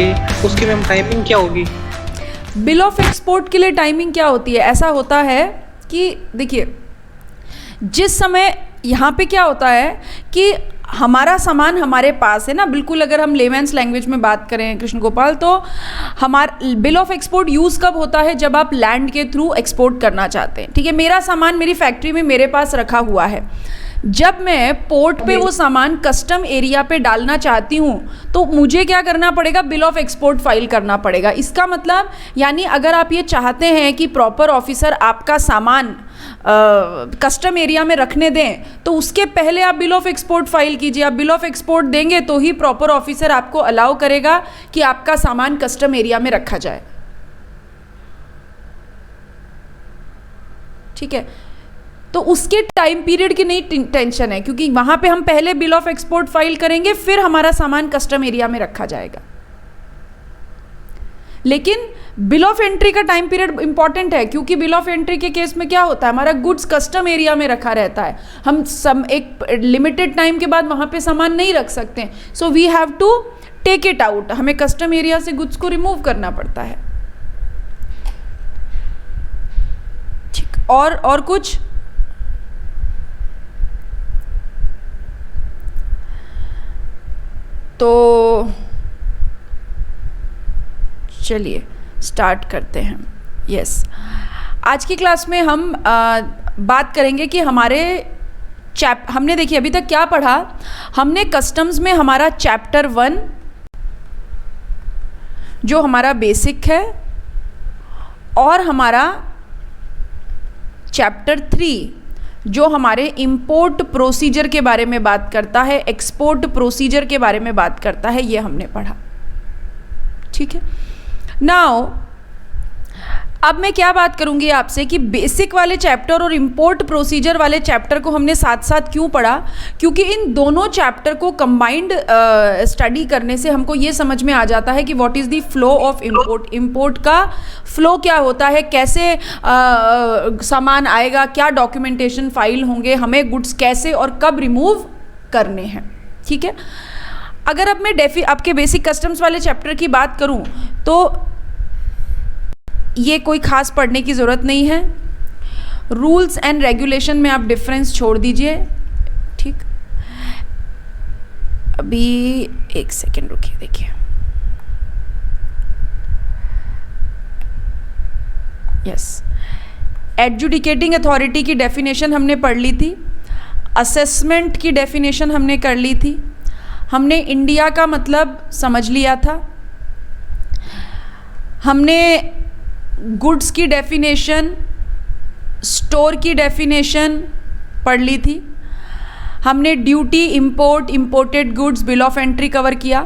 करेंगे, उसकी ma'am timing क्या होगी? बिल ऑफ एक्सपोर्ट के लिए टाइमिंग क्या होती है? ऐसा होता है कि देखिए, जिस समय यहाँ पे क्या होता है कि हमारा सामान हमारे पास है ना, बिल्कुल अगर हम लेमैन्स लैंग्वेज में बात करें कृष्ण गोपाल, तो हमारा बिल ऑफ एक्सपोर्ट यूज़ कब होता है? जब आप लैंड के थ्रू एक्सपोर्ट करना चाहते हैं। ठीक है, मेरा सामान मेरी फैक्ट्री में मेरे पास रखा हुआ है, जब मैं पोर्ट पे वो सामान कस्टम एरिया पे डालना चाहती हूँ तो मुझे क्या करना पड़ेगा? बिल ऑफ एक्सपोर्ट फाइल करना पड़ेगा। इसका मतलब यानी अगर आप ये चाहते हैं कि प्रॉपर ऑफिसर आपका सामान कस्टम एरिया में रखने दें, तो उसके पहले आप बिल ऑफ एक्सपोर्ट फाइल कीजिए। आप बिल ऑफ एक्सपोर्ट देंगे तो ही प्रॉपर ऑफिसर आपको अलाउ करेगा कि आपका सामान कस्टम एरिया में रखा जाए। ठीक है, तो उसके टाइम पीरियड की नहीं टेंशन है, क्योंकि वहां पे हम पहले बिल ऑफ एक्सपोर्ट फाइल करेंगे, फिर हमारा सामान कस्टम एरिया में रखा जाएगा। लेकिन बिल ऑफ एंट्री का टाइम पीरियड इंपॉर्टेंट है, क्योंकि बिल ऑफ एंट्री के केस में क्या होता है? हमारा गुड्स कस्टम एरिया में रखा रहता है, हम एक लिमिटेड टाइम के बाद वहां पे सामान नहीं रख सकते, so we have to take it out. हमें कस्टम एरिया से गुड्स को रिमूव करना पड़ता है। ठीक, और कुछ? तो चलिए स्टार्ट करते हैं। यस, आज की क्लास में हम बात करेंगे कि हमारे हमने देखिए अभी तक क्या पढ़ा। हमने कस्टम्स में हमारा चैप्टर 1 जो हमारा बेसिक है, और हमारा चैप्टर 3 जो हमारे इंपोर्ट प्रोसीजर के बारे में बात करता है, एक्सपोर्ट प्रोसीजर के बारे में बात करता है, ये हमने पढ़ा। ठीक है, नाउ अब मैं क्या बात करूंगी आपसे कि बेसिक वाले चैप्टर और इंपोर्ट प्रोसीजर वाले चैप्टर को हमने साथ साथ क्यों पढ़ा? क्योंकि इन दोनों चैप्टर को कंबाइंड स्टडी करने से हमको ये समझ में आ जाता है कि what is the flow of import. Import का फ्लो क्या होता है, कैसे सामान आएगा, क्या डॉक्यूमेंटेशन फाइल होंगे, हमें गुड्स कैसे और कब रिमूव करने हैं। ठीक है, अगर अब मैं आपके बेसिक कस्टम्स वाले चैप्टर की बात करूं तो ये कोई खास पढ़ने की ज़रूरत नहीं है। रूल्स एंड रेगुलेशन में आप डिफरेंस छोड़ दीजिए। ठीक, अभी एक सेकेंड रुकिए, देखिए यस, एडजुडिकेटिंग अथॉरिटी की डेफिनेशन हमने पढ़ ली थी, असेसमेंट की डेफिनेशन हमने कर ली थी, हमने इंडिया का मतलब समझ लिया था, हमने गुड्स की डेफिनेशन, स्टोर की डेफिनेशन पढ़ ली थी, हमने duty, import, imported goods, bill of entry cover किया।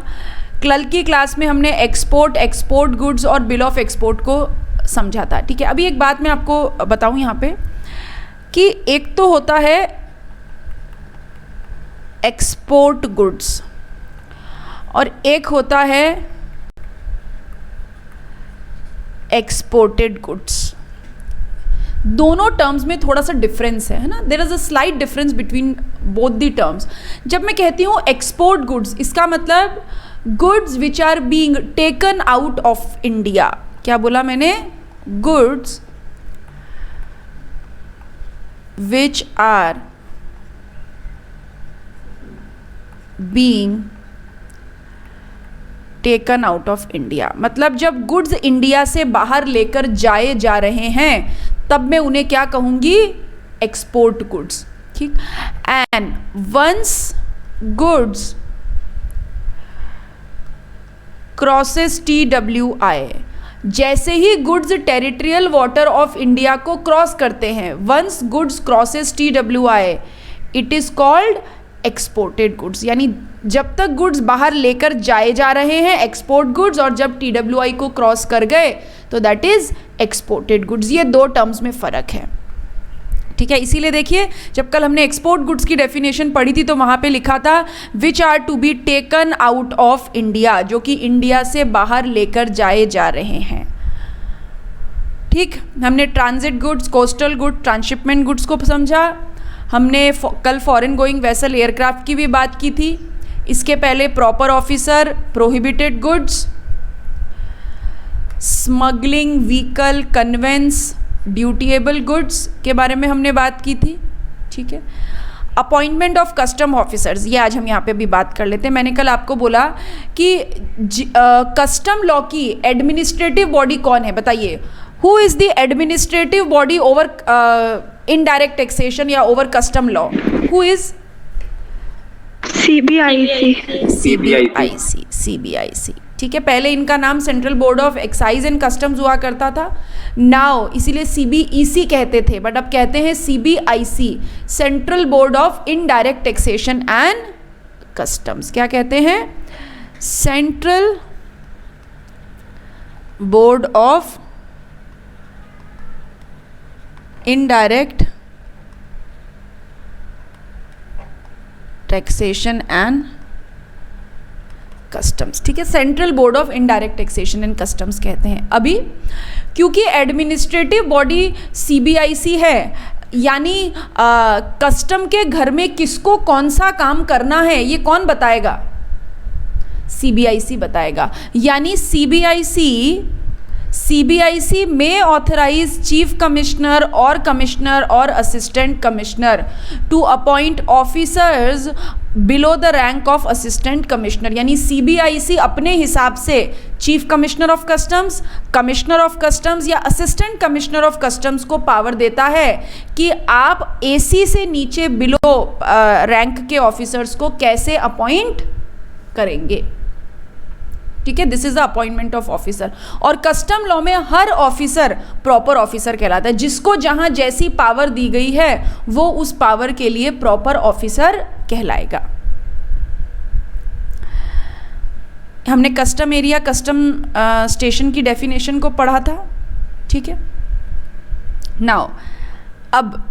कल की क्लास में हमने एक्सपोर्ट गुड्स और बिल ऑफ एक्सपोर्ट को समझा था। ठीक है, अभी एक बात मैं आपको बताऊं यहाँ पे कि एक तो होता है एक्सपोर्ट गुड्स और एक होता है एक्सपोर्टेड गुड्स। दोनों टर्म्स में थोड़ा सा डिफरेंस है ना, there is a slight difference between both the terms. जब मैं कहती हूँ एक्सपोर्ट गुड्स, इसका मतलब goods which are being taken out of India. क्या बोला मैंने? Goods which are being taken out of India, मतलब जब गुड्स इंडिया से बाहर लेकर जाए जा रहे हैं तब मैं उन्हें क्या कहूंगी? Export goods. ठीक, and once goods crosses TWI, जैसे ही goods territorial water of India को क्रॉस करते हैं, once goods crosses TWI it is called exported goods. यानी जब तक गुड्स बाहर लेकर जाए जा रहे हैं एक्सपोर्ट गुड्स, और जब TWI को क्रॉस कर गए तो दैट इज एक्सपोर्टेड गुड्स। ये दो टर्म्स में फ़र्क है। ठीक है, इसीलिए देखिए जब कल हमने एक्सपोर्ट गुड्स की डेफिनेशन पढ़ी थी तो वहाँ पे लिखा था which are to be taken out of India, जो कि इंडिया से बाहर लेकर जाए जा रहे हैं। ठीक, हमने transit goods, coastal goods, transshipment goods को समझा। हमने कल फॉरेन गोइंग वेसल एयरक्राफ्ट की भी बात की थी। इसके पहले proper officer, prohibited goods, smuggling vehicle conveyance dutiable goods के बारे में हमने बात की थी, ठीक है। अपॉइंटमेंट ऑफ कस्टम ऑफिसर्स, ये आज हम यहाँ पे भी बात कर लेते हैं। मैंने कल आपको बोला कि कस्टम लॉ की एडमिनिस्ट्रेटिव बॉडी कौन है, बताइए। Who is the administrative body over indirect taxation या over custom law? Who is? CBIC, ठीक है। पहले इनका नाम central board of excise and customs हुआ करता था, नाउ इसीलिए सीबीईसी कहते थे, बट अब कहते हैं CBIC, central board of indirect taxation and customs. क्या कहते हैं? Central board of indirect taxation and customs, ठीक है। Central board of indirect taxation and customs कहते हैं। अभी क्योंकि एडमिनिस्ट्रेटिव बॉडी सीबीआईसी है, यानी कस्टम के घर में किसको कौन सा काम करना है ये कौन बताएगा? सीबीआईसी बताएगा। यानी सीबीआईसी में ऑथराइज चीफ कमिश्नर और assistant commissioner to appoint officers below the rank of assistant commissioner. यानी सीबीआईसी अपने हिसाब से chief commissioner of customs, commissioner of customs या असिस्टेंट कमिश्नर ऑफ कस्टम्स को पावर देता है कि आप एसी से नीचे बिलो रैंक के ऑफिसर्स को कैसे अपॉइंट करेंगे, ठीक है। This is the appointment of officer. और कस्टम लॉ में हर ऑफिसर प्रॉपर ऑफिसर कहलाता है। जिसको जहां जैसी पावर दी गई है वो उस पावर के लिए प्रॉपर ऑफिसर कहलाएगा। हमने कस्टम एरिया, कस्टम स्टेशन की डेफिनेशन को पढ़ा था, ठीक है। नाउ अब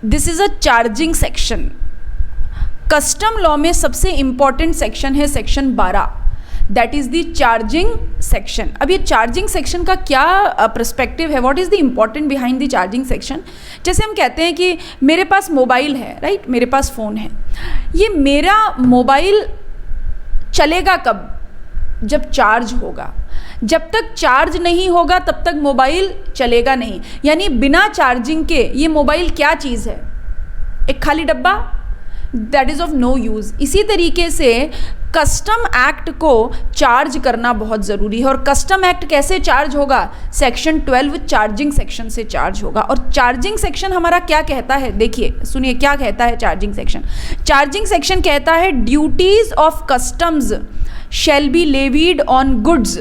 this is a charging section. Custom law में सबसे इंपॉर्टेंट सेक्शन है section 12, that is the charging section. अब ये चार्जिंग सेक्शन का क्या पर्सपेक्टिव है, what is the important behind the charging section? जैसे हम कहते हैं कि मेरे पास मोबाइल है, राइट, मेरे पास फ़ोन है। ये मेरा मोबाइल चलेगा कब? जब चार्ज होगा। जब तक चार्ज नहीं होगा तब तक मोबाइल चलेगा नहीं। यानी बिना चार्जिंग के ये मोबाइल क्या चीज़ है? एक खाली डब्बा, that is of no use. इसी तरीके से कस्टम एक्ट को चार्ज करना बहुत ज़रूरी है। और कस्टम एक्ट कैसे चार्ज होगा? सेक्शन 12 चार्जिंग सेक्शन से चार्ज होगा। और चार्जिंग सेक्शन हमारा क्या कहता है? देखिए सुनिए क्या कहता है चार्जिंग सेक्शन। चार्जिंग सेक्शन कहता है duties of customs shall be levied on goods,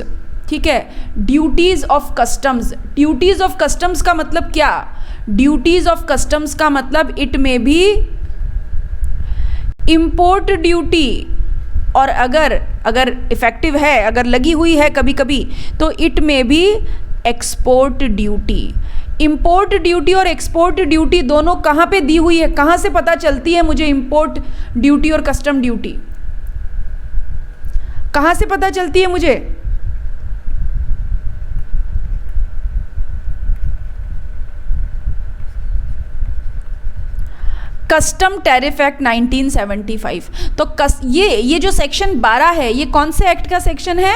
ठीक है। Duties of customs, duties of customs का मतलब क्या? ड्यूटीज ऑफ कस्टम्स का मतलब इट में भी इम्पोर्ट ड्यूटी, और अगर इफेक्टिव है, अगर लगी हुई है कभी कभी, तो इट में भी एक्सपोर्ट ड्यूटी। इम्पोर्ट ड्यूटी और एक्सपोर्ट ड्यूटी दोनों कहाँ पे दी हुई है? कहाँ से पता चलती है मुझे इम्पोर्ट ड्यूटी और कस्टम ड्यूटी? कहाँ से पता चलती है मुझे? Custom tariff act 1975। तो ये जो सेक्शन 12 है ये कौन से एक्ट का सेक्शन है?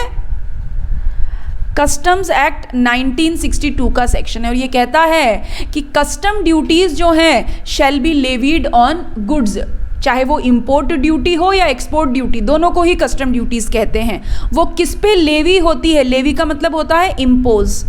कस्टम्स एक्ट 1962 का सेक्शन है। और ये कहता है कि कस्टम ड्यूटीज जो हैं शैल बी लेवीड ऑन गुड्स, चाहे वो इम्पोर्ट ड्यूटी हो या एक्सपोर्ट ड्यूटी, दोनों को ही कस्टम ड्यूटीज कहते हैं। वो किस पे लेवी होती है? लेवी का मतलब होता है इम्पोज।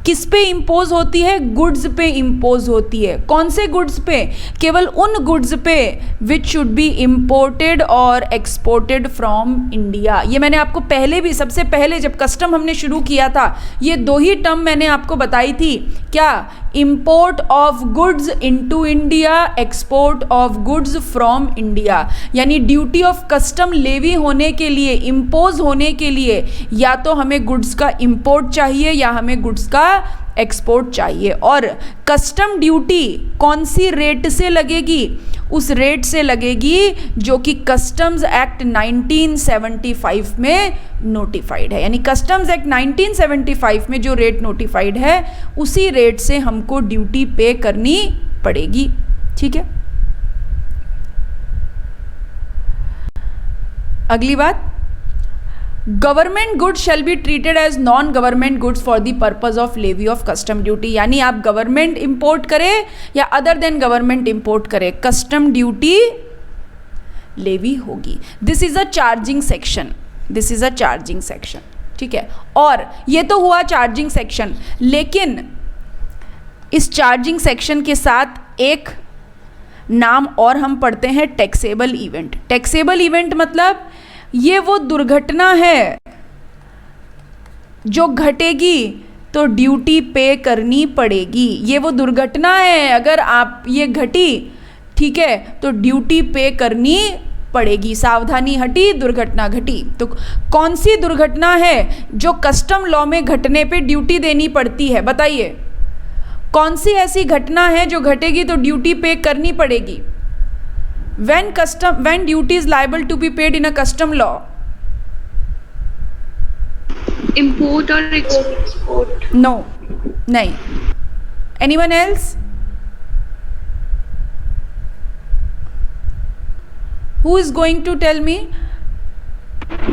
किस पे इम्पोज होती है? गुड्स पे इम्पोज होती है। कौन से गुड्स पे? केवल उन गुड्स पे विच शुड बी इम्पोर्टेड और एक्सपोर्टेड फ्रॉम इंडिया। ये मैंने आपको पहले भी, सबसे पहले जब कस्टम हमने शुरू किया था, ये दो ही टर्म मैंने आपको बताई थी। क्या? Import of goods into India, export of goods from India. यानी ड्यूटी ऑफ कस्टम लेवी होने के लिए, इम्पोज होने के लिए, या तो हमें गुड्स का इम्पोर्ट चाहिए या हमें गुड्स का एक्सपोर्ट चाहिए। और कस्टम ड्यूटी कौन सी रेट से लगेगी? उस रेट से लगेगी जो कि कस्टम्स एक्ट 1975 में नोटिफाइड है। यानी कस्टम्स एक्ट 1975 में जो रेट नोटिफाइड है उसी रेट से हमको ड्यूटी पे करनी पड़ेगी, ठीक है। अगली बात, government goods shall be treated as non government goods for the purpose of levy of custom duty, यानी आप गवर्नमेंट इंपोर्ट करें या अदर देन गवर्नमेंट इंपोर्ट करें, कस्टम ड्यूटी लेवी होगी। This is a charging section, this is a charging section, ठीक है। और ये तो हुआ चार्जिंग सेक्शन, लेकिन इस चार्जिंग सेक्शन के साथ एक नाम और हम पढ़ते हैं, टैक्सेबल इवेंट। टैक्सेबल इवेंट मतलब ये वो दुर्घटना है जो घटेगी तो ड्यूटी पे करनी पड़ेगी। ये वो दुर्घटना है, अगर आप ये घटी, ठीक है, तो ड्यूटी पे करनी पड़ेगी। सावधानी हटी, दुर्घटना घटी। तो कौन सी दुर्घटना है जो कस्टम लॉ में घटने पे ड्यूटी देनी पड़ती है, बताइए। कौन सी ऐसी घटना है जो घटेगी तो ड्यूटी पे करनी पड़ेगी? when duty is liable to be paid in a custom law? Import or export? No, नहीं। Anyone else? Who is going to tell me?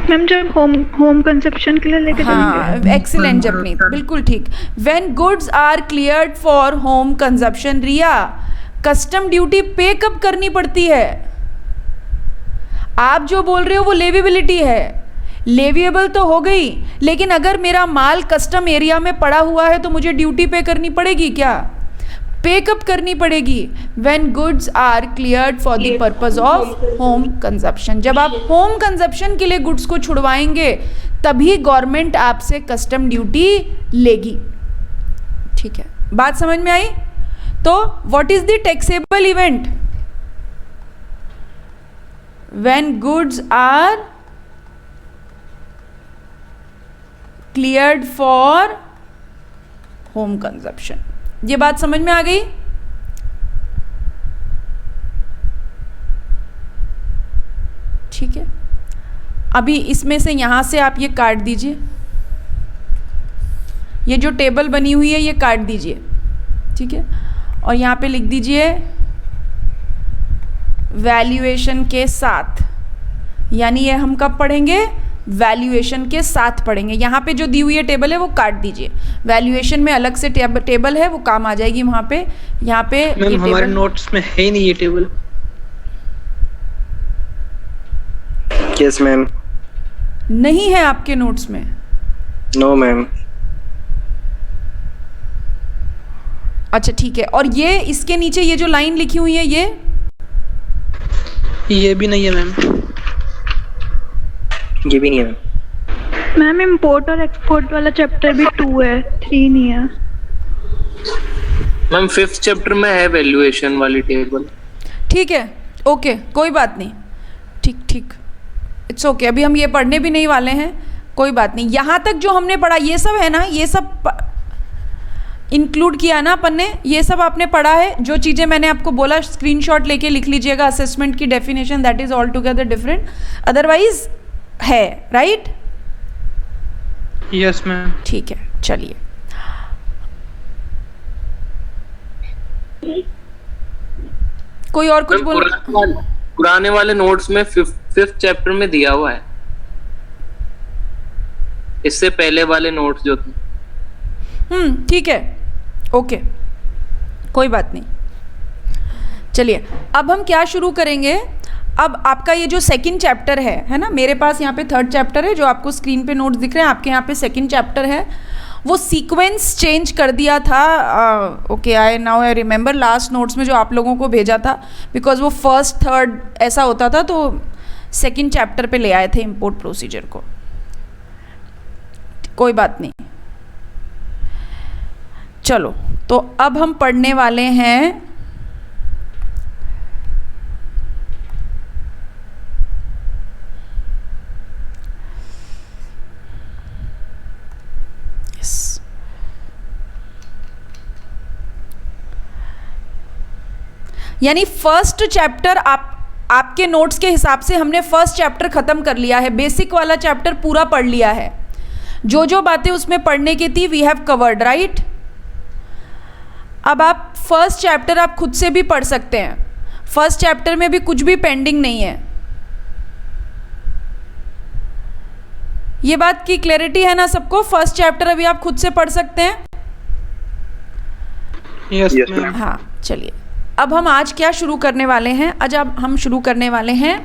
Ma'am जब होम कंजप्शन के लिए लेके हाँ, एक्सीलेंट जपनीत, बिल्कुल ठीक। When goods are cleared for home consumption, Riya, custom duty pay कब करनी पड़ती है? आप जो बोल रहे हो वो लेविबिलिटी है, लेविएबल तो हो गई, लेकिन अगर मेरा माल कस्टम एरिया में पड़ा हुआ है तो मुझे ड्यूटी पे करनी पड़ेगी क्या? पे कब करनी पड़ेगी? When goods are cleared for the purpose of home consumption. जब आप होम कंजप्शन के लिए गुड्स को छुड़वाएंगे तभी गवर्नमेंट आपसे कस्टम ड्यूटी लेगी, ठीक है। बात समझ में आई? तो what is the taxable event? When goods are cleared for home consumption. ये बात समझ में आ गई? ठीक है। अभी इसमें से यहां से आप ये काट दीजिए, ये जो टेबल बनी हुई है ये काट दीजिए, ठीक है। और यहाँ पे लिख दीजिए वैल्यूएशन के साथ, यानी ये हम कब पढ़ेंगे? वैल्यूएशन के साथ पढ़ेंगे। यहाँ पे जो दी हुई है टेबल है वो काट दीजिए, वैल्यूएशन में अलग से टेबल है, वो काम आ जाएगी वहाँ पे। यहाँ पे मैम हमारे नोट्स में है ही नहीं ये टेबल। Yes ma'am. नहीं है आपके नोट्स में? No ma'am. अच्छा ठीक है। और ये इसके नीचे ये जो लाइन लिखी हुई है ये भी नहीं है मैम। ये भी नहीं है मैम। इम्पोर्ट और एक्सपोर्ट वाला चैप्टर भी 2 है, 3 नहीं है मैम। 5th चैप्टर में है वैल्यूएशन वाली टेबल। ठीक है, ओके, कोई बात नहीं, ठीक ठीक, इट्स ओके। अभी हम ये पढ़ने भी नहीं वाले हैं, कोई बात नहीं। यहाँ तक जो हमने पढ़ा ये सब है ना, ये सब इंक्लूड किया ना अपन ने, ये सब आपने पढ़ा है। जो चीज़ें मैंने आपको बोला स्क्रीनशॉट लेके लिख लीजिएगा, असेसमेंट की definition, that is all together different, otherwise है, राइट? Yes ma'am. ठीक है, चलिए। कोई और कुछ बोल? पुराने वाले नोट्स में 5th चैप्टर में दिया हुआ है, इससे पहले वाले नोट्स जो थे। ठीक है, ओके, कोई बात नहीं। चलिए, अब हम क्या शुरू करेंगे? अब आपका ये जो सेकंड चैप्टर है ना, मेरे पास यहाँ पे 3rd चैप्टर है, जो आपको स्क्रीन पे नोट्स दिख रहे हैं, आपके यहाँ पे सेकंड चैप्टर है। वो सीक्वेंस चेंज कर दिया था। Okay, I remember last notes में जो आप लोगों को भेजा था, बिकॉज वो 1st 3rd ऐसा होता था, तो सेकंड चैप्टर पे ले आए थे इम्पोर्ट प्रोसीजर को। कोई बात नहीं, चलो। तो अब हम पढ़ने वाले हैं यानी फर्स्ट चैप्टर। आपके नोट्स के हिसाब से हमने फर्स्ट चैप्टर खत्म कर लिया है, बेसिक वाला चैप्टर पूरा पढ़ लिया है। जो जो बातें उसमें पढ़ने की थी वी हैव कवर्ड, राइट? अब आप फर्स्ट चैप्टर आप खुद से भी पढ़ सकते हैं, फर्स्ट चैप्टर में भी कुछ भी पेंडिंग नहीं है। ये बात की क्लैरिटी है ना सबको? फर्स्ट चैप्टर अभी आप खुद से पढ़ सकते हैं। Yes Yes, ma'am. ma'am. हाँ, चलिए अब हम आज क्या शुरू करने वाले हैं? आज अब हम शुरू करने वाले हैं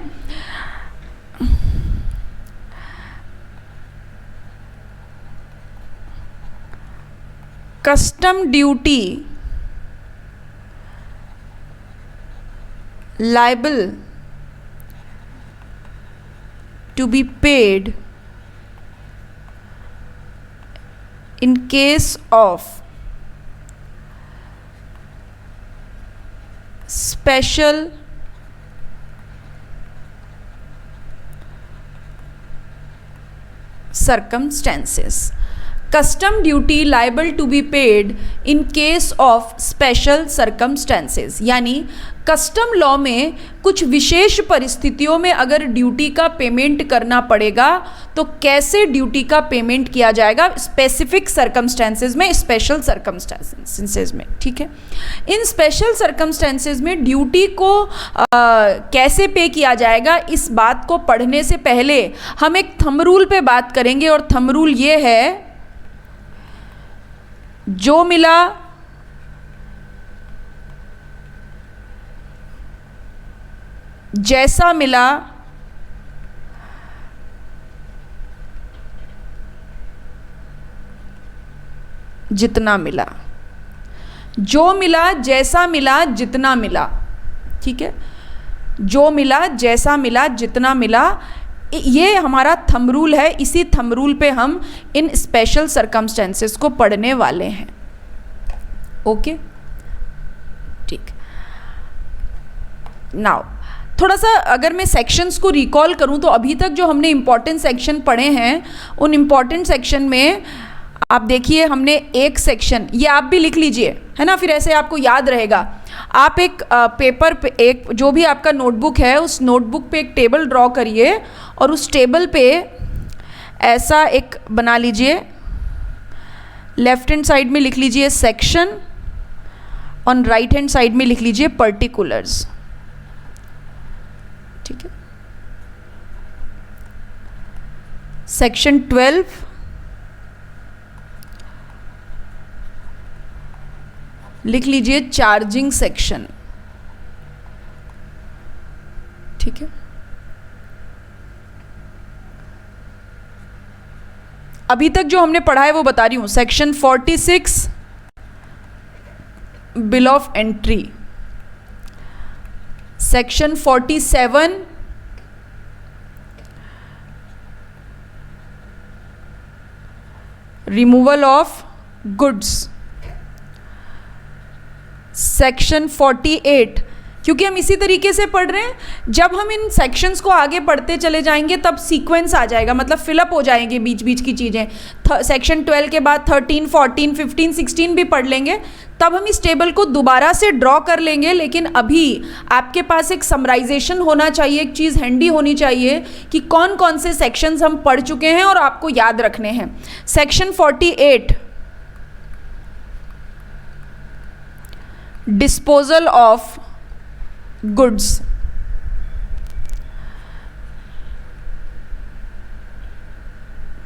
custom duty liable to be paid in case of special circumstances. Custom duty liable to be paid in case of special circumstances, यानी कस्टम लॉ में कुछ विशेष परिस्थितियों में अगर ड्यूटी का पेमेंट करना पड़ेगा तो कैसे ड्यूटी का पेमेंट किया जाएगा स्पेसिफिक सर्कमस्टेंसेज में, स्पेशल सर्कमस्टेंसेज में। ठीक है, इन स्पेशल सर्कमस्टेंसेज में ड्यूटी को कैसे पे किया जाएगा, इस बात को पढ़ने से पहले हम एक थंब रूल पे बात करेंगे। और थंब रूल ये है, जो मिला जैसा मिला जितना मिला, जो मिला जैसा मिला जितना मिला। ठीक है, जो मिला जैसा मिला जितना मिला, ये हमारा थंब रूल है। इसी थंब रूल पे हम इन स्पेशल सर्कमस्टेंसेस को पढ़ने वाले हैं। ओके, ठीक। नाउ थोड़ा सा अगर मैं सेक्शंस को रिकॉल करूं तो अभी तक जो हमने इम्पॉर्टेंट सेक्शन पढ़े हैं, उन इम्पॉर्टेंट सेक्शन में आप देखिए हमने एक सेक्शन, ये आप भी लिख लीजिए, है ना, फिर ऐसे आपको याद रहेगा। आप एक पेपर पे, एक जो भी आपका नोटबुक है, उस नोटबुक पे एक टेबल ड्रॉ करिए और उस टेबल पे ऐसा एक बना लीजिए। लेफ्ट हैंड साइड में लिख लीजिए section, on right hand side में लिख लीजिए पर्टिकुलर्स। ठीक है, सेक्शन 12 लिख लीजिए चार्जिंग सेक्शन। ठीक है, अभी तक जो हमने पढ़ा है वो बता रही हूं। Section 46 bill of entry, section 47 removal of goods, section 48, क्योंकि हम इसी तरीके से पढ़ रहे हैं, जब हम इन सेक्शंस को आगे पढ़ते चले जाएंगे तब सीक्वेंस आ जाएगा, मतलब फिलअप हो जाएंगे बीच बीच की चीज़ें। सेक्शन 12 के बाद 13, 14, 15, 16 भी पढ़ लेंगे, तब हम इस टेबल को दोबारा से ड्रॉ कर लेंगे। लेकिन अभी आपके पास एक समराइजेशन होना चाहिए, एक चीज़ हैंडी होनी चाहिए कि कौन कौन से सेक्शंस हम पढ़ चुके हैं और आपको याद रखने हैं। सेक्शन 48 डिस्पोजल ऑफ गुड्स,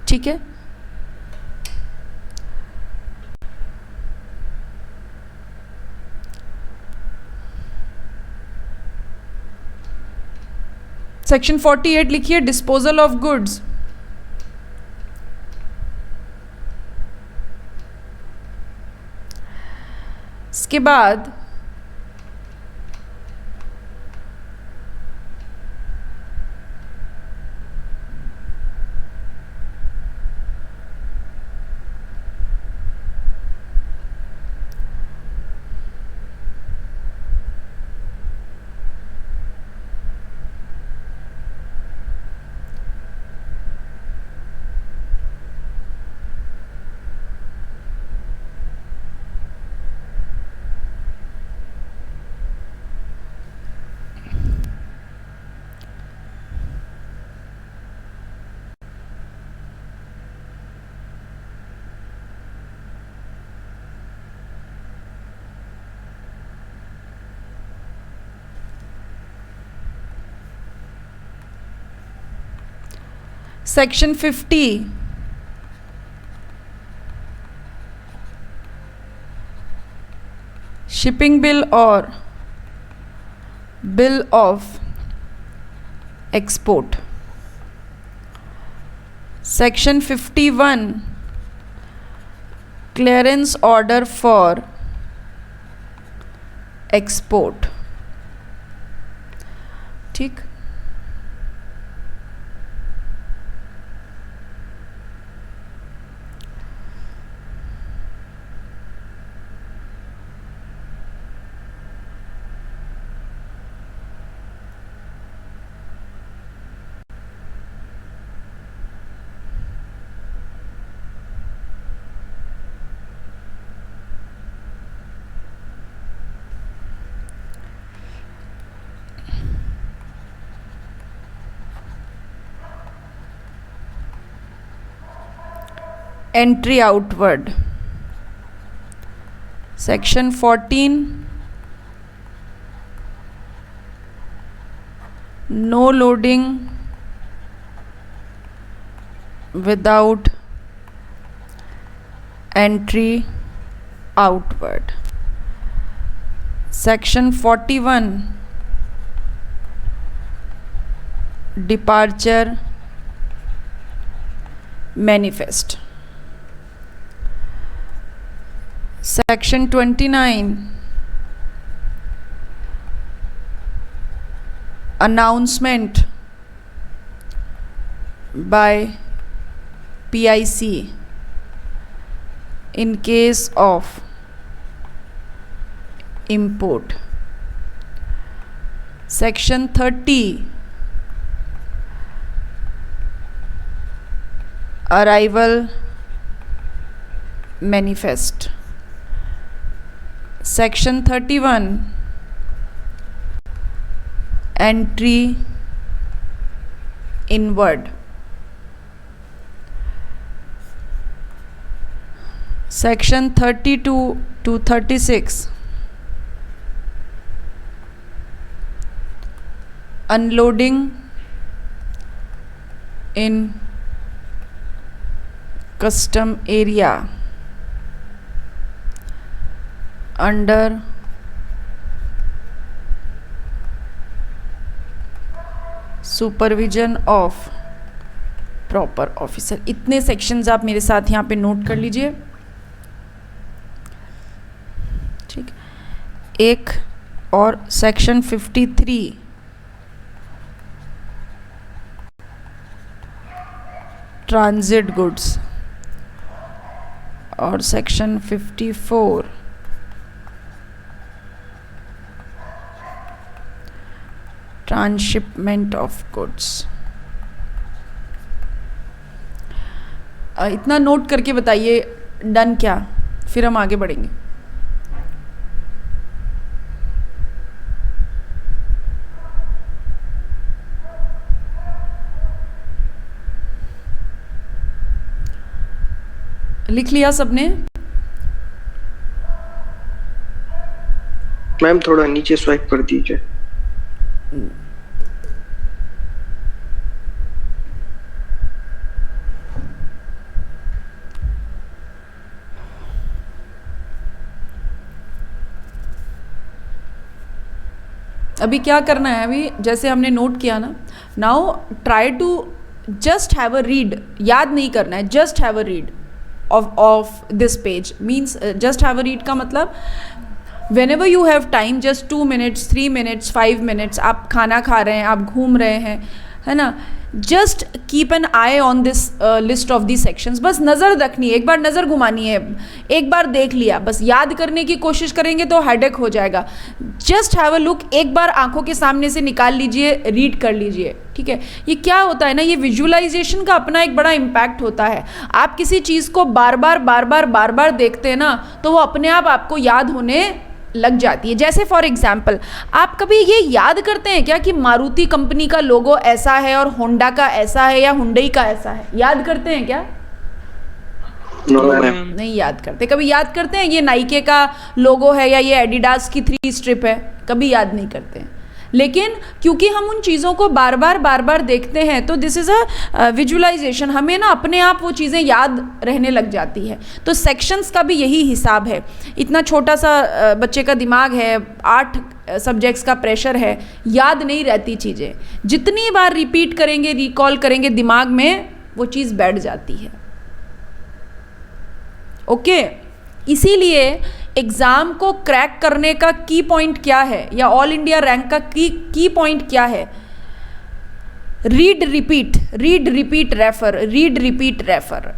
ठीक है। सेक्शन 48 लिखिए, डिस्पोजल ऑफ गुड्स। इसके बाद सेक्शन 50 शिपिंग बिल और bill of export. Section 51 clearance order for export. ठीक, entry outward। section 14 no loading without entry outward। section 41 departure manifest। section 29 announcement by PIC in case of import। section 30 arrival manifest। section 31 entry inward। section 32 to 36 unloading in custom area under supervision of proper officer. इतने sections आप मेरे साथ यहाँ पे note कर लीजिए। ठीक, एक और सेक्शन 53 ट्रांजिट गुड्स और सेक्शन 54 ट्रांसशिपमेंट ऑफ गुड्स। इतना नोट करके बताइए डन क्या, फिर हम आगे बढ़ेंगे। लिख लिया सबने? मैम थोड़ा नीचे स्वाइप कर दीजिए। अभी क्या करना है, अभी जैसे हमने नोट किया ना, now try to just have a read. याद नहीं करना है, just have a read of this page. Means just have a read का मतलब whenever you have time, just 2 minutes 3 minutes 5 minutes, आप खाना खा रहे हैं, आप घूम रहे हैं, है ना, just keep an I on this list of the sections. बस नज़र रखनी है, एक बार नज़र घुमानी है, एक बार देख लिया, बस याद करने की कोशिश करेंगे तो हेडेक हो जाएगा। जस्ट हैव अ लुक, एक बार आंखों के सामने से निकाल लीजिए, रीड कर लीजिए। ठीक है, ये क्या होता है ना, ये विजुअलाइजेशन का अपना एक बड़ा इम्पैक्ट होता है। आप किसी चीज़ को बार बार देखते हैं ना, तो वो अपने आप आपको याद होने लग जाती है। जैसे फॉर एग्जाम्पल, आप कभी ये याद करते हैं क्या कि मारुति कंपनी का लोगो ऐसा है और होंडा का ऐसा है या हुंडई का ऐसा है? याद करते हैं क्या? No ma'am. नहीं याद करते। कभी याद करते हैं ये नाइके का लोगो है या ये एडिडास की 3 स्ट्रिप है? कभी याद नहीं करते हैं, लेकिन क्योंकि हम उन चीज़ों को बार बार देखते हैं तो दिस इज़ अ विजुअलाइजेशन, हमें ना अपने आप वो चीज़ें याद रहने लग जाती है। तो सेक्शंस का भी यही हिसाब है। इतना छोटा सा बच्चे का दिमाग है, 8 सब्जेक्ट्स का प्रेशर है, याद नहीं रहती चीज़ें। जितनी बार रिपीट करेंगे, रिकॉल करेंगे, दिमाग में वो चीज़ बैठ जाती है। ओके, इसीलिए एग्ज़ाम को क्रैक करने का की पॉइंट क्या है, या ऑल इंडिया रैंक का की पॉइंट क्या है? Read repeat refer, read repeat refer.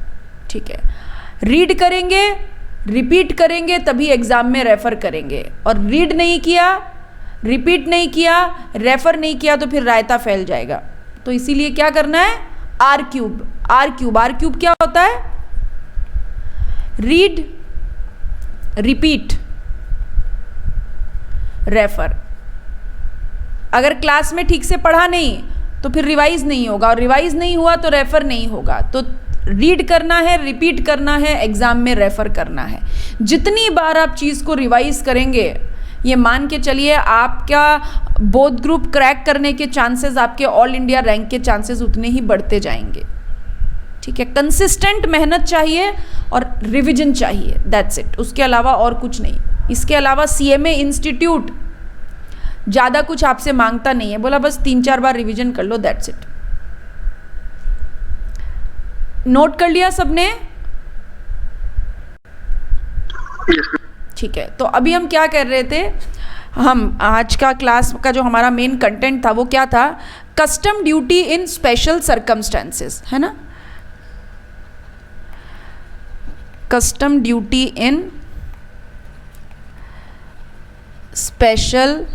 ठीक है, रीड करेंगे, रिपीट करेंगे, तभी एग्ज़ाम में रेफर करेंगे। और रीड नहीं किया, रिपीट नहीं किया, रेफर नहीं किया तो फिर रायता फैल जाएगा। तो इसीलिए क्या करना है? आर क्यूब क्या होता है? Read, repeat, refer. अगर क्लास में ठीक से पढ़ा नहीं तो फिर रिवाइज नहीं होगा, और रिवाइज नहीं हुआ तो रेफर नहीं होगा। तो रीड करना है, रिपीट करना है, एग्जाम में रेफर करना है। जितनी बार आप चीज़ को रिवाइज करेंगे, ये मान के चलिए आपका बोथ ग्रुप क्रैक करने के चांसेस, आपके ऑल इंडिया रैंक के चांसेस उतने ही बढ़ते जाएंगे। ठीक है, कंसिस्टेंट मेहनत चाहिए और रिवीजन चाहिए, दैट्स इट। उसके अलावा और कुछ नहीं। इसके अलावा सीएमए इंस्टीट्यूट ज़्यादा कुछ आपसे मांगता नहीं है, बोला बस 3-4 बार रिवीजन कर लो, दैट्स इट। नोट कर लिया सबने? ठीक है, तो अभी हम क्या कर रहे थे? हम आज का क्लास का जो हमारा मेन कंटेंट था वो क्या था? कस्टम ड्यूटी इन स्पेशल सर्कमस्टेंसेस, है ना? कस्टम ड्यूटी इन स्पेशल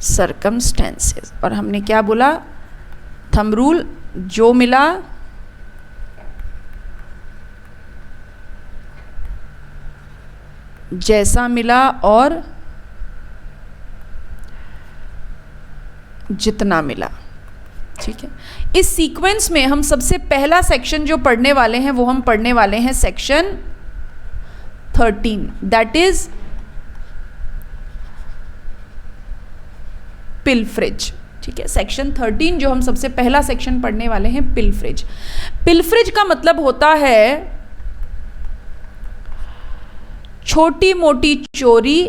सर्कमस्टेंसेस। और हमने क्या बोला? थंब रूल, जो मिला जैसा मिला और जितना मिला। ठीक है, इस सीक्वेंस में हम सबसे पहला सेक्शन जो पढ़ने वाले हैं वो हम पढ़ने वाले हैं सेक्शन 13, दैट इज पिलफ्रिज। ठीक है, सेक्शन 13 जो हम सबसे पहला सेक्शन पढ़ने वाले हैं, पिलफ्रिज। पिलफ्रिज का मतलब होता है छोटी मोटी चोरी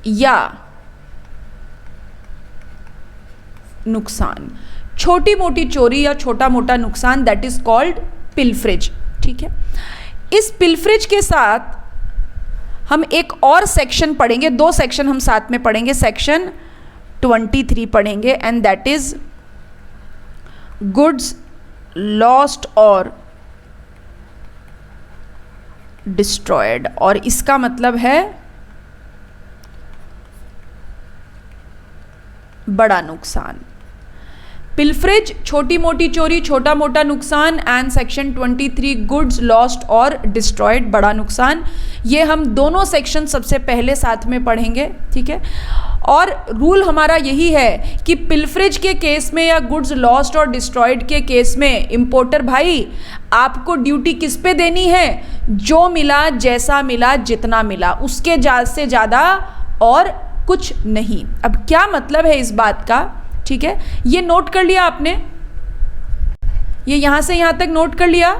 या नुकसान। छोटी मोटी चोरी या छोटा मोटा नुकसान, दैट इज कॉल्ड पिलफ्रिज। ठीक है, इस पिलफ्रिज के साथ हम एक और सेक्शन पढ़ेंगे, 2 सेक्शन हम साथ में पढ़ेंगे। सेक्शन 23 पढ़ेंगे, and that is goods lost और डिस्ट्रॉयड। और इसका मतलब है बड़ा नुकसान। पिलफ्रिज, छोटी मोटी चोरी, छोटा मोटा नुकसान, एंड सेक्शन 23 गुड्स लॉस्ट और डिस्ट्रॉयड, बड़ा नुकसान। ये हम दोनों सेक्शन सबसे पहले साथ में पढ़ेंगे। ठीक है, और रूल हमारा यही है कि पिलफ्रिज के केस में या गुड्स लॉस्ट और डिस्ट्रॉयड के केस में इंपोर्टर भाई आपको ड्यूटी किस पे देनी है? जो मिला, जैसा मिला, जितना मिला, उसके से ज़्यादा और कुछ नहीं। अब क्या मतलब है इस बात का? ठीक है, ये नोट कर लिया आपने? ये यहां से यहां तक नोट कर लिया?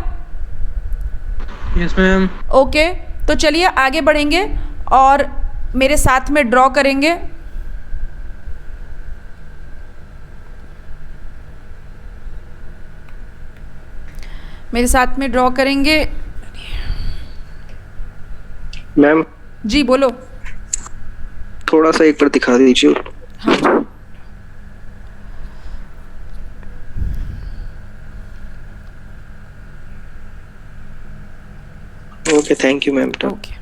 Yes ma'am. ओके, तो चलिए आगे बढ़ेंगे और मेरे साथ में ड्रॉ करेंगे। मेरे साथ में ड्रॉ करेंगे। मैम जी बोलो। थोड़ा सा एक बार दिखा दीजिए। हाँ, okay, thank you ma'am. Okay.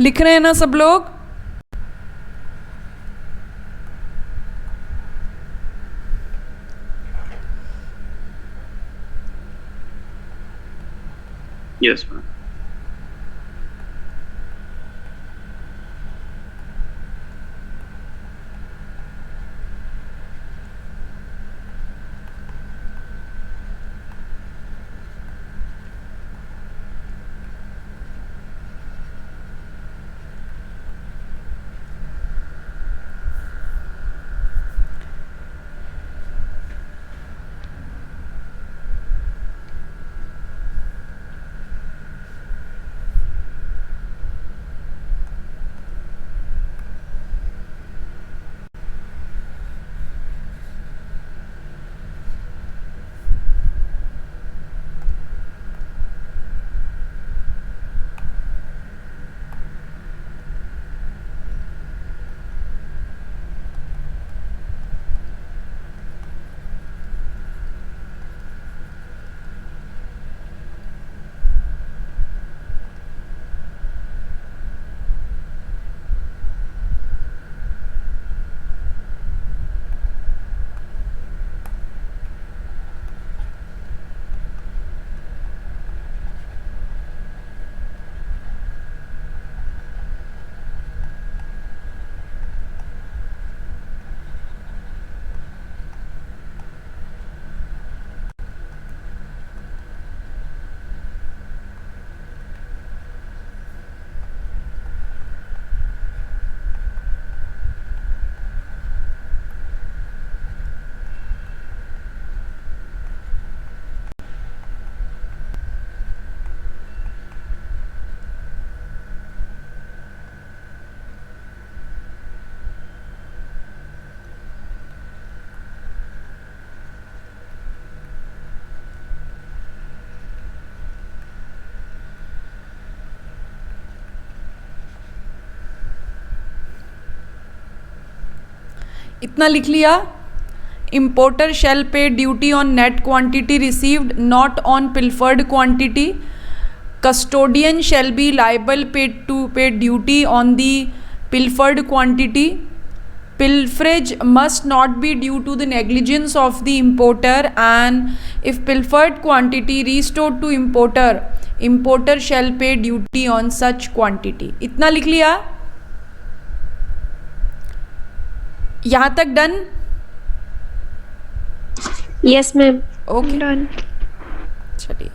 लिख रहे हैं ना सब लोग? Yes ma'am. इतना लिख लिया? Importer shall pay duty on net quantity received, not on pilfered quantity. Custodian shall be liable to pay duty on the pilfered quantity. Pilferage must not be due to the negligence of the importer, and if pilfered quantity restored to importer, importer shall pay duty on such quantity. इतना लिख लिया? यहाँ तक done? Yes ma'am. Okay, done. चलिए।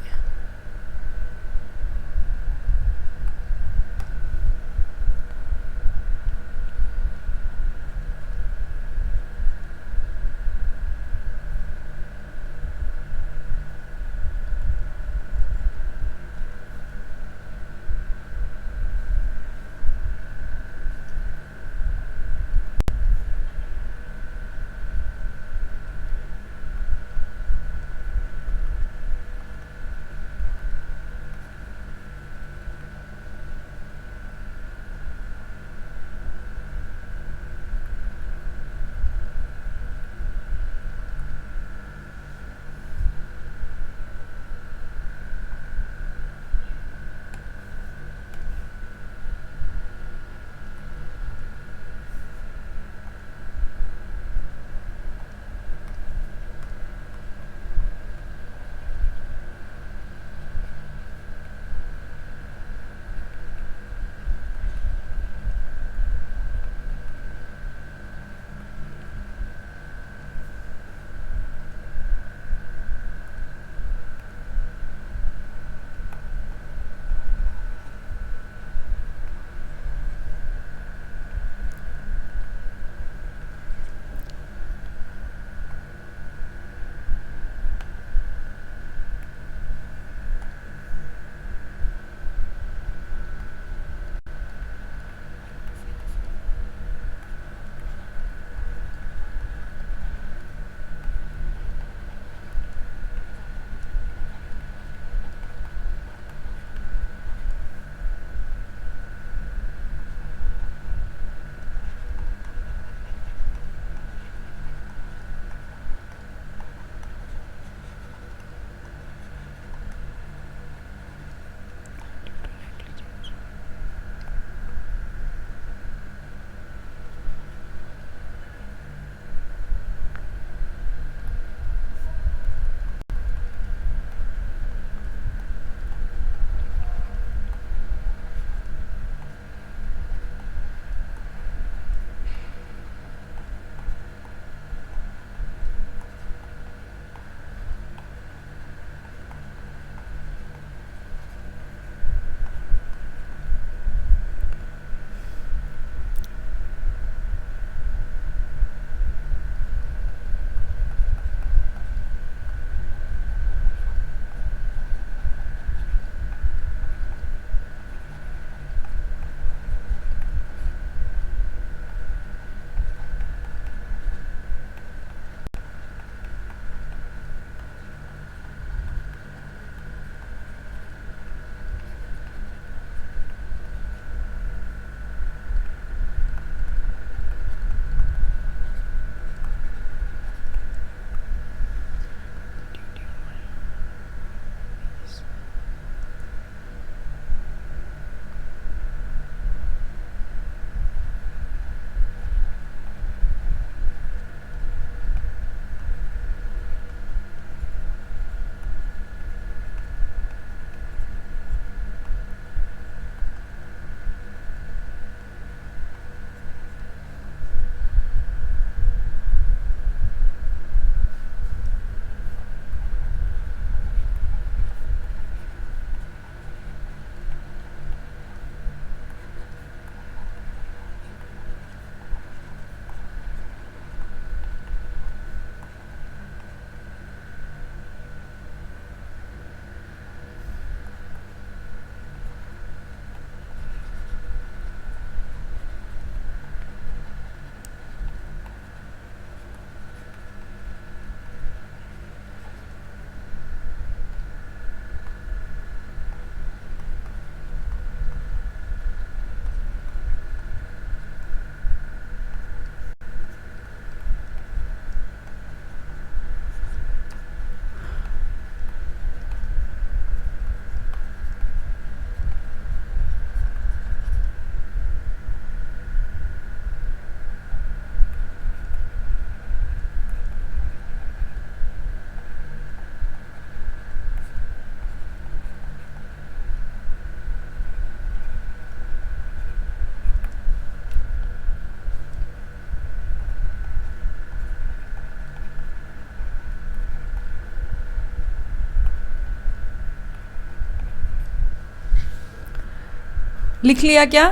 लिख लिया क्या?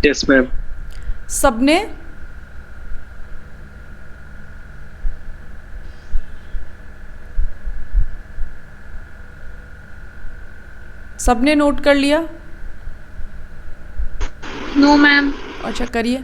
Yes ma'am. सबने? सबने नोट कर लिया? No ma'am. अच्छा करिए।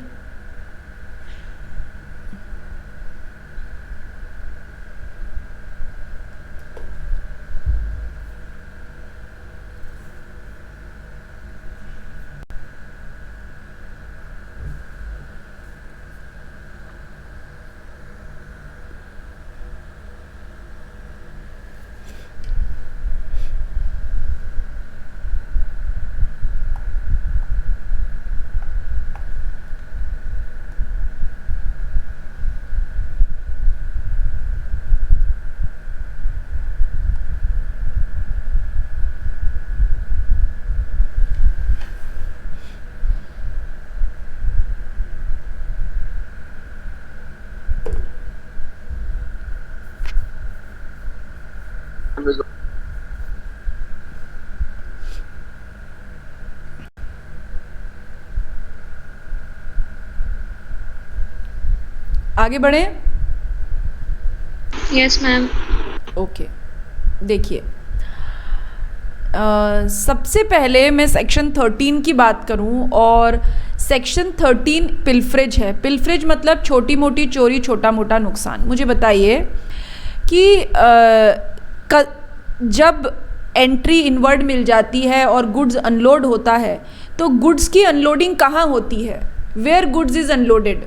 आगे बढ़े? Yes ma'am. ओके, देखिए सबसे पहले मैं सेक्शन 13 की बात करूं, और सेक्शन 13 पिलफ्रेज है। पिलफ्रेज मतलब छोटी मोटी चोरी, छोटा मोटा नुकसान। मुझे बताइए कि जब एंट्री इनवर्ड मिल जाती है और गुड्स अनलोड होता है, तो गुड्स की अनलोडिंग कहाँ होती है? Where goods is unloaded?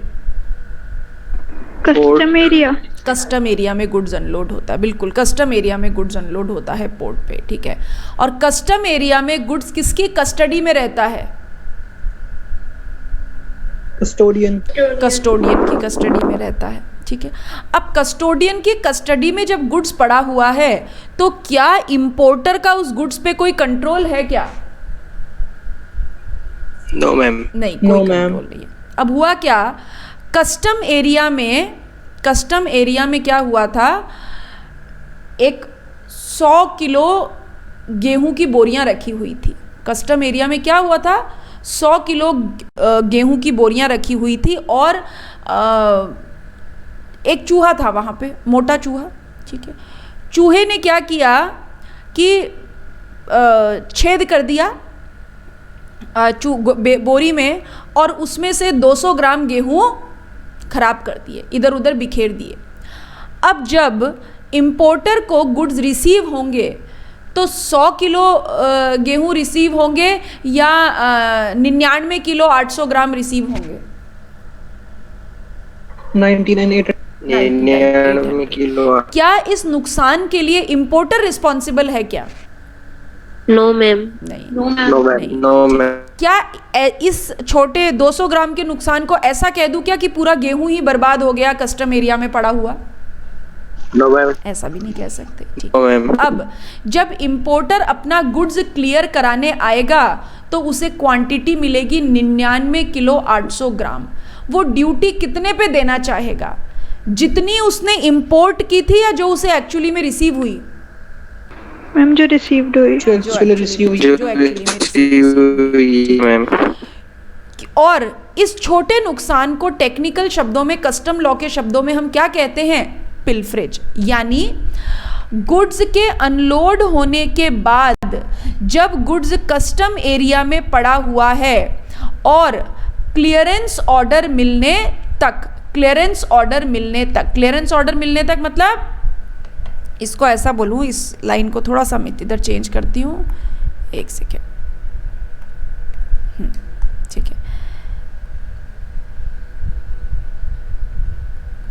Custom area. Custom area में गुड्स अनलोड होता है, बिल्कुल कस्टम एरिया में गुड्स अनलोड होता है पोर्ट पे, ठीक है। और कस्टम एरिया में गुड्स किसकी कस्टडी में रहता है? कस्टोडियन। कस्टोडियन की कस्टडी में रहता है, ठीक है। अब कस्टोडियन की कस्टडी में जब गुड्स पड़ा हुआ है, तो क्या इंपोर्टर का उस गुड्स पे कोई कंट्रोल है क्या? No ma'am. नहीं, कोई कंट्रोल नहीं है। अब हुआ क्या, कस्टम एरिया में क्या हुआ था, एक 100 किलो गेहूं की बोरियां रखी हुई थी। कस्टम एरिया में क्या हुआ था, 100 किलो गेहूं की बोरियां रखी हुई थी, और एक चूहा था वहाँ पे, मोटा चूहा, ठीक है। चूहे ने क्या किया कि छेद कर दिया बोरी में, और उसमें से 200 ग्राम गेहूं खराब कर दिए, इधर उधर बिखेर दिए। अब जब इंपोर्टर को गुड्स रिसीव होंगे, तो 100 किलो गेहूं रिसीव होंगे या 99 किलो 800 ग्राम रिसीव होंगे? 99 किलो। क्या इस नुकसान के लिए इंपोर्टर रिस्पॉन्सिबल है क्या? No ma'am. नहीं। No ma'am. क्या इस छोटे 200 ग्राम के नुकसान को ऐसा कह दूं क्या कि पूरा गेहूं ही बर्बाद हो गया कस्टम एरिया में पड़ा हुआ? No ma'am. ऐसा भी नहीं कह सकते, ठीक नो मैम। अब जब इंपोर्टर अपना गुड्स क्लियर कराने आएगा, तो उसे क्वांटिटी मिलेगी 99 किलो 800 ग्राम। वो ड्यूटी कितने पे देना चाहेगा? जितनी उसने इंपोर्ट की थी, या जो उसे एक्चुअली में रिसीव हुई? मैम जो रिसीव्ड हुई। जो actually में मैम। और इस छोटे नुकसान को टेक्निकल शब्दों में, कस्टम लॉ के शब्दों में हम क्या कहते हैं? पिलफ्रेज। यानी गुड्स के अनलोड होने के बाद जब गुड्स कस्टम एरिया में पड़ा हुआ है और क्लियरेंस ऑर्डर मिलने तक, क्लियरेंस ऑर्डर मिलने तक मतलब, इसको ऐसा बोलूँ, इस लाइन को थोड़ा सा मैं इधर चेंज करती हूँ, एक सेकेंड, ठीक है,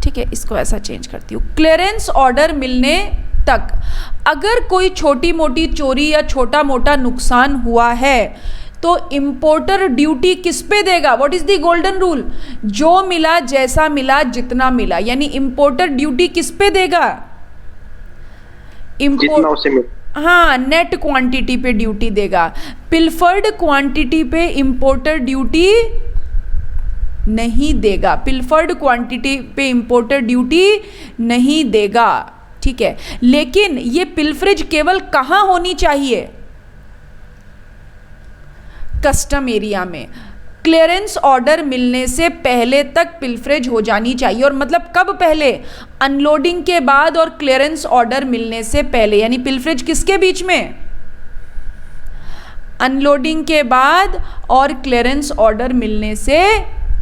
ठीक है, इसको ऐसा चेंज करती हूँ। क्लियरेंस ऑर्डर मिलने तक अगर कोई छोटी मोटी चोरी या छोटा मोटा नुकसान हुआ है, तो इंपोर्टर ड्यूटी किस पे देगा? What is the golden rule? जो मिला, जैसा मिला, जितना मिला, यानी इंपोर्टर ड्यूटी किस पे देगा? हाँ, नेट क्वांटिटी पे ड्यूटी देगा। पिलफर्ड क्वांटिटी पे इंपोर्टर ड्यूटी नहीं देगा। पिलफर्ड क्वांटिटी पे इंपोर्टर ड्यूटी नहीं देगा, ठीक है, लेकिन ये पिलफरेज केवल कहाँ होनी चाहिए? कस्टम एरिया में। क्लियरेंस ऑर्डर मिलने से पहले तक पिलफरेज हो जानी चाहिए। और मतलब कब पहले? अनलोडिंग के बाद और क्लियरेंस ऑर्डर मिलने से पहले। यानी पिलफरेज किसके बीच में? अनलोडिंग के बाद और क्लियरेंस ऑर्डर मिलने से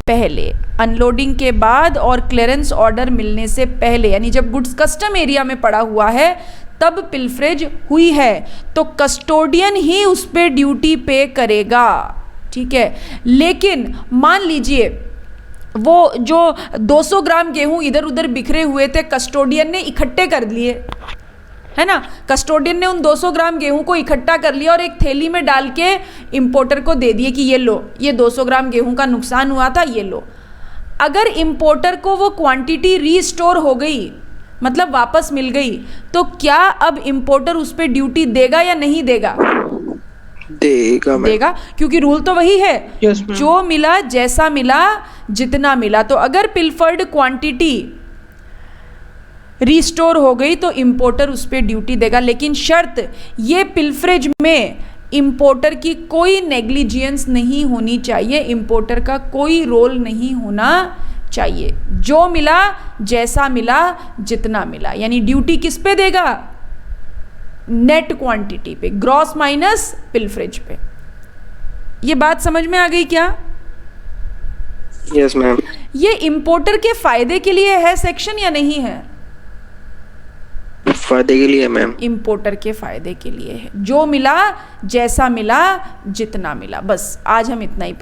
पहले। अनलोडिंग के बाद और क्लियरेंस ऑर्डर मिलने से पहले, यानी जब गुड्स कस्टम एरिया में पड़ा हुआ है तब पिलफरेज हुई है, तो कस्टोडियन ही उस पर ड्यूटी पे करेगा, ठीक है। लेकिन मान लीजिए वो जो 200 ग्राम गेहूं इधर उधर बिखरे हुए थे, कस्टोडियन ने इकट्ठे कर लिए, है ना। कस्टोडियन ने उन 200 ग्राम गेहूं को इकट्ठा कर लिया और एक थैली में डाल के इंपोर्टर को दे दिए कि ये लो, ये 200 ग्राम गेहूं का नुकसान हुआ था, ये लो। अगर इंपोर्टर को वो क्वांटिटी रीस्टोर हो गई, मतलब वापस मिल गई, तो क्या अब इंपोर्टर उस पर ड्यूटी देगा या नहीं देगा? देगा मैम। देगा, क्योंकि रूल तो वही है, Yes, ma'am. जो मिला, जैसा मिला, जितना मिला। तो अगर पिलफर्ड क्वांटिटी रिस्टोर हो गई तो इंपोर्टर उस पर ड्यूटी देगा। लेकिन शर्त, ये पिलफरेज में इंपोर्टर की कोई नेग्लिजियंस नहीं होनी चाहिए, इंपोर्टर का कोई रोल नहीं होना चाहिए। जो मिला, जैसा मिला, जितना मिला, यानी ड्यूटी किस पे देगा? नेट क्वांटिटी पे, ग्रॉस माइनस पिलफरेज पे। ये बात समझ में आ गई क्या? Yes ma'am. ये इंपोर्टर के फायदे के लिए है सेक्शन या नहीं है? फायदे के लिए मैम। इंपोर्टर के फायदे के लिए है। जो मिला, जैसा मिला, जितना मिला। बस आज हम इतना ही पढ़